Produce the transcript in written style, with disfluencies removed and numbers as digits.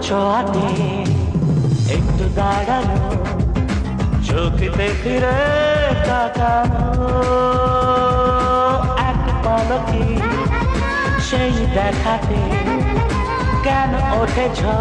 ছোঁয়াতে একটু দাঁড়ানো, চোখে ফিরে তাকানো, এক পলকে সেই দেখাতে কেন ওঠে ঝড়।